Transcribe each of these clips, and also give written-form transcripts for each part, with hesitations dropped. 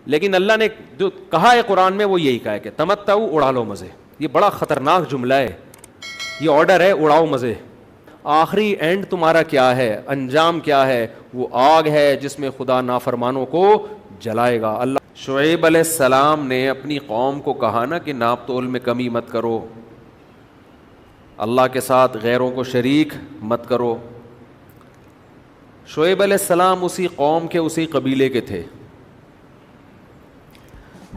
لیکن اللہ نے جو کہا ہے قرآن میں وہ یہی کہا ہے کہ تمتعوا، اڑا لو مزے. یہ بڑا خطرناک جملہ ہے، یہ آرڈر ہے اڑاؤ مزے. آخری اینڈ تمہارا کیا ہے، انجام کیا ہے؟ وہ آگ ہے جس میں خدا نافرمانوں کو جلائے گا. اللہ شعیب علیہ السلام نے اپنی قوم کو کہا نا کہ ناپ تول میں کمی مت کرو، اللہ کے ساتھ غیروں کو شریک مت کرو. شعیب علیہ السلام اسی قوم کے اسی قبیلے کے تھے،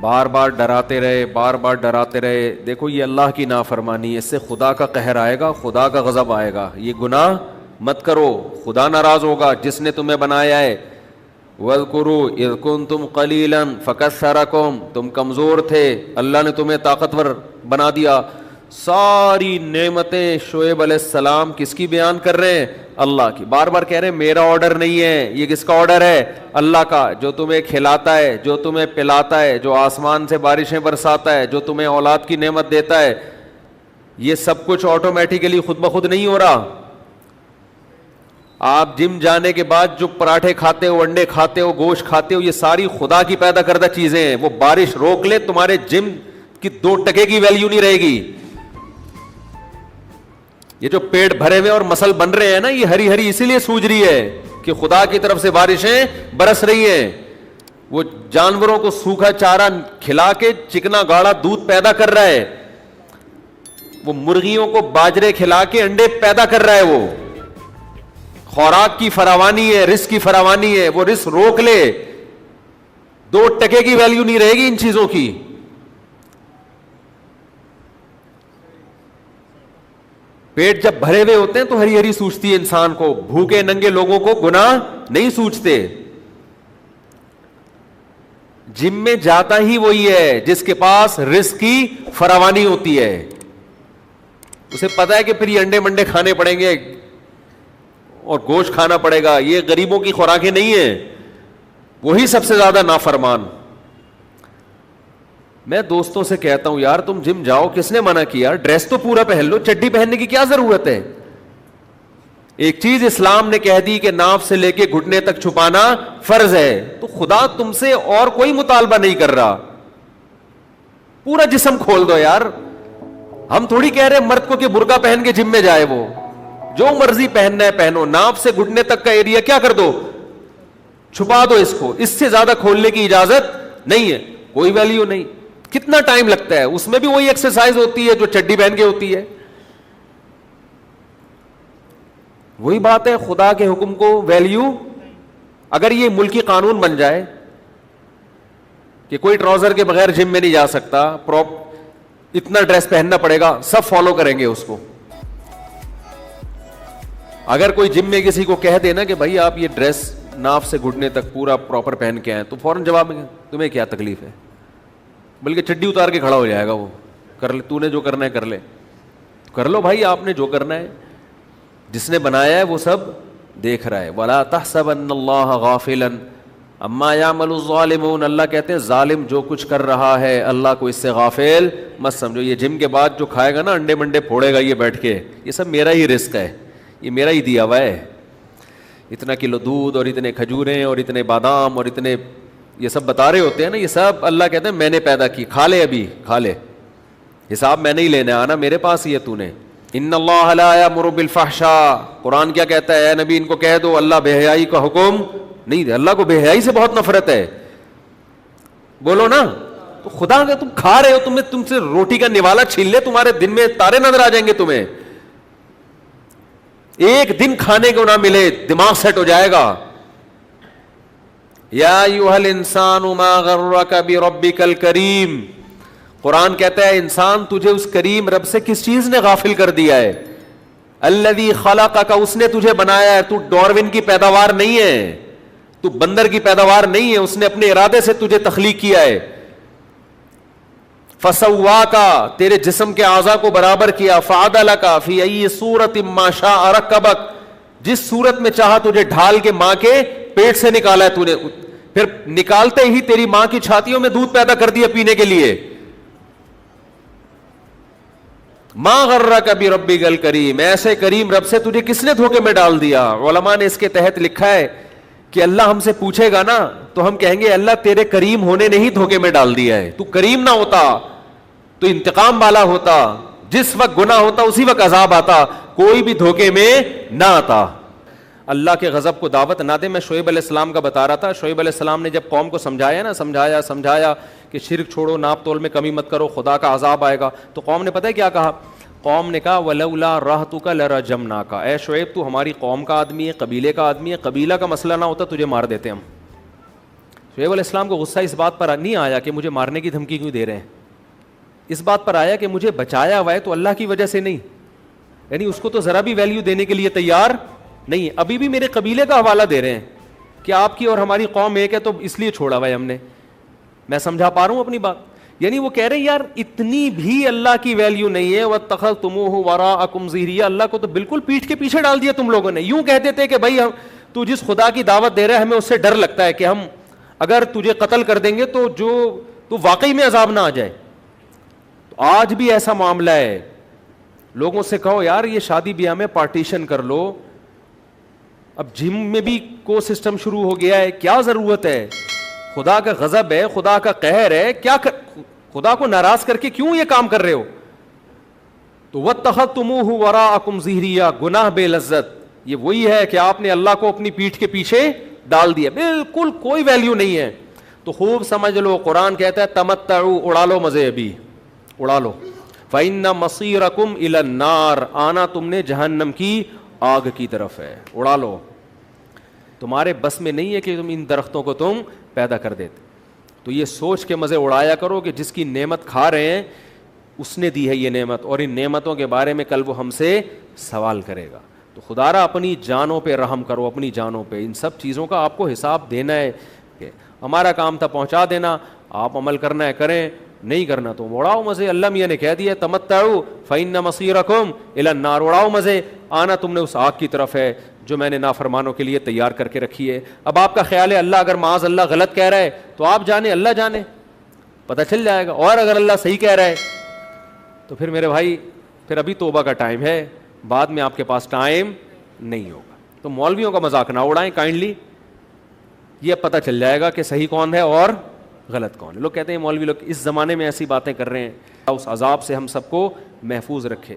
بار بار ڈراتے رہے، بار بار ڈراتے رہے. دیکھو یہ اللہ کی نافرمانی ہے، اس سے خدا کا قہر آئے گا، خدا کا غضب آئے گا. یہ گناہ مت کرو، خدا ناراض ہوگا جس نے تمہیں بنایا ہے. وَاذْكُرُوا إِذْ كُنْتُمْ قَلِيلًا فَكَثَّرَكُمْ، تم کمزور تھے، اللہ نے تمہیں طاقتور بنا دیا. ساری نعمتیں شعیب علیہ السلام کس کی بیان کر رہے ہیں؟ اللہ کی. بار بار کہہ رہے ہیں میرا آرڈر نہیں ہے، یہ کس کا آرڈر ہے؟ اللہ کا. جو تمہیں کھلاتا ہے، جو تمہیں پلاتا ہے، جو آسمان سے بارشیں برساتا ہے، جو تمہیں اولاد کی نعمت دیتا ہے، یہ سب کچھ آٹومیٹیکلی خود بخود نہیں ہو رہا. آپ جم جانے کے بعد جو پراٹھے کھاتے ہو، انڈے کھاتے ہو، گوشت کھاتے ہو، یہ ساری خدا کی پیدا کردہ چیزیں ہیں. وہ بارش روک لے تمہارے جم کی 2 ٹکے کی ویلیو نہیں رہے گی. یہ جو پیٹ بھرے ہوئے اور مسل بن رہے ہیں نا، یہ ہری ہری اسی لیے سوج رہی ہے کہ خدا کی طرف سے بارشیں برس رہی ہیں. وہ جانوروں کو سوکھا چارہ کھلا کے چکنا گاڑا دودھ پیدا کر رہا ہے، وہ مرغیوں کو باجرے کھلا کے انڈے پیدا کر رہا ہے. وہ خوراک کی فراوانی ہے، رزق کی فراوانی ہے. وہ رزق روک لے 2 ٹکے کی ویلیو نہیں رہے گی ان چیزوں کی. پیٹ جب بھرے ہوئے ہوتے ہیں تو ہری ہری سوچتی ہے انسان کو. بھوکے ننگے لوگوں کو گناہ نہیں سوچتے. جم میں جاتا ہی وہی ہے جس کے پاس رزق کی فراوانی ہوتی ہے. اسے پتا ہے کہ پھر یہ انڈے منڈے کھانے پڑیں گے اور گوشت کھانا پڑے گا. یہ غریبوں کی خوراکیں نہیں ہیں. وہی سب سے زیادہ نافرمان. میں دوستوں سے کہتا ہوں یار تم جم جاؤ، کس نے منع کیا؟ ڈریس تو پورا پہن لو، چڈی پہننے کی کیا ضرورت ہے؟ ایک چیز اسلام نے کہہ دی کہ ناف سے لے کے گھٹنے تک چھپانا فرض ہے، تو خدا تم سے اور کوئی مطالبہ نہیں کر رہا. پورا جسم کھول دو یار. ہم تھوڑی کہہ رہے مرد کو کہ برقع پہن کے جم میں جائے، وہ جو مرضی پہننا ہے پہنو. ناف سے گھٹنے تک کا ایریا کیا کر دو؟ چھپا دو اس کو. اس سے زیادہ کھولنے کی اجازت نہیں ہے. کوئی ویلیو نہیں. کتنا ٹائم لگتا ہے؟ اس میں بھی وہی ایکسرسائز ہوتی ہے جو چڈی پہن کے ہوتی ہے. وہی بات ہے، خدا کے حکم کو ویلیو. اگر یہ ملکی قانون بن جائے کہ کوئی ٹراؤزر کے بغیر جم میں نہیں جا سکتا، اتنا ڈریس پہننا پڑے گا، سب فالو کریں گے اس کو. اگر کوئی جم میں کسی کو کہہ دینا کہ بھائی آپ یہ ڈریس ناف سے گھٹنے تک پورا پراپر پہن کے آئے، تو فوراً جواب میں تمہیں کیا تکلیف ہے؟ بلکہ چڈی اتار کے کھڑا ہو جائے گا. وہ کر لے، تو نے جو کرنا ہے کر لے. کر لو بھائی، آپ نے جو کرنا ہے. جس نے بنایا ہے وہ سب دیکھ رہا ہے. وَلَا تَحْسَبَنَّ اللَّهَ غَافِلًا عَمَّا يَعْمَلُ الظَّالِمُونَ. اللہ کہتے ہیں ظالم جو کچھ کر رہا ہے اللہ کو اس سے غافل مت سمجھو. یہ جم کے بعد جو کھائے گا نا، انڈے منڈے پھوڑے گا یہ بیٹھ کے، یہ سب میرا ہی رزق ہے، یہ میرا ہی دیا ہوا ہے. اتنا کلو دودھ اور اتنے کھجوریں اور اتنے بادام اور اتنے یہ سب بتا رہے ہوتے ہیں نا، یہ سب اللہ کہتے ہیں میں نے پیدا کی. کھا لے، ابھی کھا لے، حساب میں نہیں لینا، آنا میرے پاس ہی ہے. تو نے ان اللہ لا یامر بالفحشاء. قرآن کیا کہتا ہے؟ اے نبی ان کو کہہ دو اللہ بے حیائی کا حکم نہیں دے. اللہ کو بے حیائی سے بہت نفرت ہے. بولو نا. تو خدا کا تم کھا رہے ہو، تم سے روٹی کا نوالا چھین لے، تمہارے دن میں تارے نظر آ جائیں گے. تمہیں ایک دن کھانے کو نہ ملے دماغ سیٹ ہو جائے گا. یا ایھا الانسان ما غرک بربک الکریم. قرآن کہتا ہے انسان تجھے اس کریم رب سے کس چیز نے غافل کر دیا ہے؟ الذی خلقک، اس نے تجھے بنایا ہے. تو ڈاروین کی پیداوار نہیں ہے، تو بندر کی پیداوار نہیں ہے. اس نے اپنے ارادے سے تجھے تخلیق کیا ہے. فسواک، تیرے جسم کے اعضاء کو برابر کیا. فعدلک فی ای صورت ما شاء رکبک، جس صورت میں چاہا تجھے ڈھال کے ماں کے پیٹ سے نکالا ہے. تو نے پھر نکالتے ہی تیری ماں کی چھاتیوں میں دودھ پیدا کر دیا پینے کے لیے. ما غرک بربک الکریم، ایسے کریم رب سے تجھے کس نے دھوکے میں ڈال دیا؟ علماء نے اس کے تحت لکھا ہے کہ اللہ ہم سے پوچھے گا نا تو ہم کہیں گے اللہ تیرے کریم ہونے نے ہی دھوکے میں ڈال دیا ہے, تو کریم نہ ہوتا تو انتقام والا ہوتا, جس وقت گناہ ہوتا اسی وقت عذاب آتا, کوئی بھی دھوکے میں نہ آتا. اللہ کے غضب کو دعوت نہ دے. میں شعیب علیہ السلام کا بتا رہا تھا, شعیب علیہ السلام نے جب قوم کو سمجھایا نا, سمجھایا کہ شرک چھوڑو, ناپ تول میں کمی مت کرو, خدا کا عذاب آئے گا, تو قوم نے پتہ ہے کیا کہا؟ قوم نے کہا ولولا رہتک لرجمناک, اے شعیب تو ہماری قوم کا آدمی ہے, قبیلے کا آدمی ہے, قبیلہ کا مسئلہ نہ ہوتا تجھے مار دیتے ہم. شعیب علیہ السلام کو غصہ اس بات پر نہیں آیا کہ مجھے مارنے کی دھمکی کیوں دے رہے ہیں, اس بات پر آیا کہ مجھے بچایا ہوا ہے تو اللہ کی وجہ سے نہیں, یعنی اس کو تو ذرا بھی ویلیو دینے کے لیے تیار نہیں, ابھی بھی میرے قبیلے کا حوالہ دے رہے ہیں کہ آپ کی اور ہماری قوم ایک ہے تو اس لیے چھوڑا ہوا ہے ہم نے. میں سمجھا پا رہا ہوں اپنی بات؟ یعنی وہ کہہ رہے ہیں یار اتنی بھی اللہ کی ویلیو نہیں ہے. وَاتَّخَذْتُمُوهُ وَرَاءَكُمْ ظِهْرِيًّا, اللہ کو تو بالکل پیٹھ کے پیچھے ڈال دیا تم لوگوں نے. یوں کہتے تھے کہ بھائی تو جس خدا کی دعوت دے رہا ہے ہمیں اس سے ڈر لگتا ہے کہ ہم اگر تجھے قتل کر دیں گے تو تو واقعی میں عذاب نہ آ جائے. تو آج بھی ایسا معاملہ ہے, لوگوں سے کہو یار یہ شادی بیاہ میں پارٹیشن کر لو, اب جم میں بھی کو سسٹم شروع ہو گیا ہے, کیا ضرورت ہے؟ خدا کا غضب ہے, خدا کا قہر ہے, کیا خدا کو ناراض کر کے کیوں یہ کام کر رہے ہو؟ تو وَاتَّخَذْتُمُوهُ وَرَاءَكُمْ ظِهْرِيًّا, گناہ بے لذت یہ وہی ہے کہ آپ نے اللہ کو اپنی پیٹھ کے پیچھے ڈال دیا, بالکل کوئی ویلیو نہیں ہے. تو خوب سمجھ لو, قرآن کہتا ہے تمتعوا, اڑا لو مزے, ابھی اڑا لو. فَإِنَّ مَصِيرَكُمْ إِلَى النَّارِ, آنا تم نے جہنم کی آگ کی طرف ہے, اڑا لو. تمہارے بس میں نہیں ہے کہ تم ان درختوں کو تم پیدا کر دیتے. تو یہ سوچ کے مزے اڑایا کرو کہ جس کی نعمت کھا رہے ہیں اس نے دی ہے یہ نعمت, اور ان نعمتوں کے بارے میں کل وہ ہم سے سوال کرے گا. تو خدا را اپنی جانوں پہ رحم کرو, اپنی جانوں پہ. ان سب چیزوں کا آپ کو حساب دینا ہے. کہ ہمارا کام تھا پہنچا دینا, آپ عمل کرنا ہے کریں, نہیں کرنا تو اڑاؤ مزے. اللہ میاں نے کہہ دیا تمتعوا فإن مصيركم إلى النار, اڑاؤ مزے, آنا تم نے اس آگ کی طرف ہے جو میں نے نافرمانوں کے لیے تیار کر کے رکھی ہے. اب آپ کا خیال ہے اللہ اگر معاذ اللہ غلط کہہ رہا ہے تو آپ جانے, اللہ جانے, پتہ چل جائے گا. اور اگر اللہ صحیح کہہ رہا ہے تو پھر میرے بھائی پھر ابھی توبہ کا ٹائم ہے, بعد میں آپ کے پاس ٹائم نہیں ہوگا. تو مولویوں کا مذاق نہ اڑائیں کائنڈلی, یہ پتہ چل جائے گا کہ صحیح کون ہے اور غلط کون ہے. لوگ کہتے ہیں مولوی لوگ اس زمانے میں ایسی باتیں کر رہے ہیں, اس عذاب سے ہم سب کو محفوظ رکھے.